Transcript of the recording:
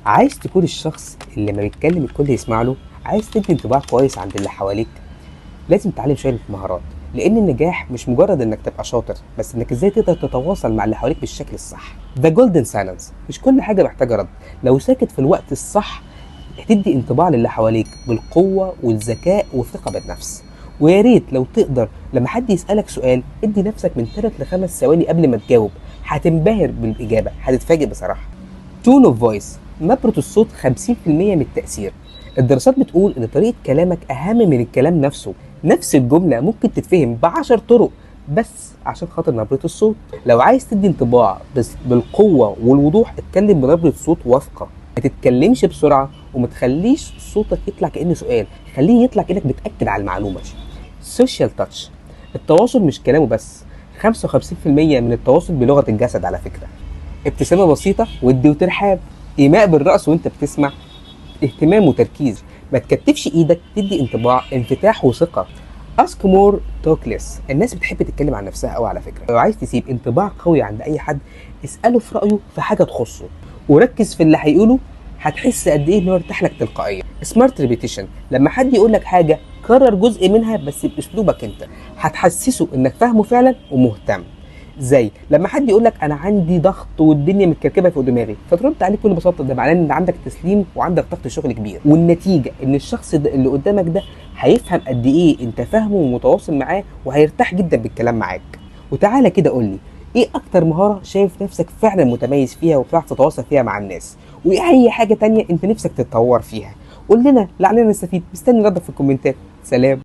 عايز تكون الشخص اللي لما بيتكلم الكل يسمع له؟ عايز تدي انطباع كويس عند اللي حواليك؟ لازم تتعلم شويه مهارات، لان النجاح مش مجرد انك تبقى شاطر، بس انك ازاي تقدر تتواصل مع اللي حواليك بالشكل الصح. ذا جولدن سايلنس، مش كل حاجه محتاجه رد. لو ساكت في الوقت الصح هتدي انطباع للي حواليك بالقوه والذكاء والثقه بالنفس. ويا ريت لو تقدر لما حد يسالك سؤال ادي نفسك من 3 ل 5 ثواني قبل ما تجاوب، هتنبهر بالاجابه، هتتفاجئ بصراحه. تون اوف فويس، نبرة الصوت 50% من التأثير. الدراسات بتقول إن طريقة كلامك أهم من الكلام نفسه. نفس الجملة ممكن تتفهم ب10 طرق بس عشان خاطر نبرة الصوت. لو عايز تدي انطباع بس بالقوة والوضوح، اتكلم بنبرة صوت واثقة. ما تتكلمش بسرعة وما تخليش صوتك يطلع كأنه سؤال، خليه يطلع كأنك بتأكد على المعلومة. سوشيال تاتش، التواصل مش كلامه بس، 55% من التواصل بلغة الجسد على فكرة. ابتسامة بسيطة ودي وترحاب، إيماء بالرأس وانت بتسمع، اهتمام وتركيز. ما تكتفش ايدك، تدي انطباع انفتاح وثقة. ask more talk less، الناس بتحب تتكلم عن نفسها قوي على فكرة. لو عايز تسيب انطباع قوي عند اي حد، اسأله في رأيه في حاجة تخصه وركز في اللي هيقوله، هتحس قد ايه ان هو ارتاح لك تلقائيا. سمارت ريبيتيشن، لما حد يقول لك حاجة كرر جزء منها بس باسلوبك انت، هتحسسه انك فاهمه فعلا ومهتم. زي لما حد يقول لك انا عندي ضغط والدنيا متكركبه فوق دماغي، فترد عليه بكل بساطه، ده معناه ان عندك تسليم وعندك ضغط شغل كبير. والنتيجه ان الشخص ده اللي قدامك ده هيفهم قد ايه انت فاهمه ومتواصل معاه، وهيرتاح جدا بالكلام معاك. وتعالى كده قول لي، ايه اكتر مهاره شايف نفسك فعلا متميز فيها وبتعرف تتواصل فيها مع الناس؟ وايه اي حاجه تانية انت نفسك تتطور فيها؟ قول لنا لعلنا نستفيد. مستني ردك في الكومنتات. سلام.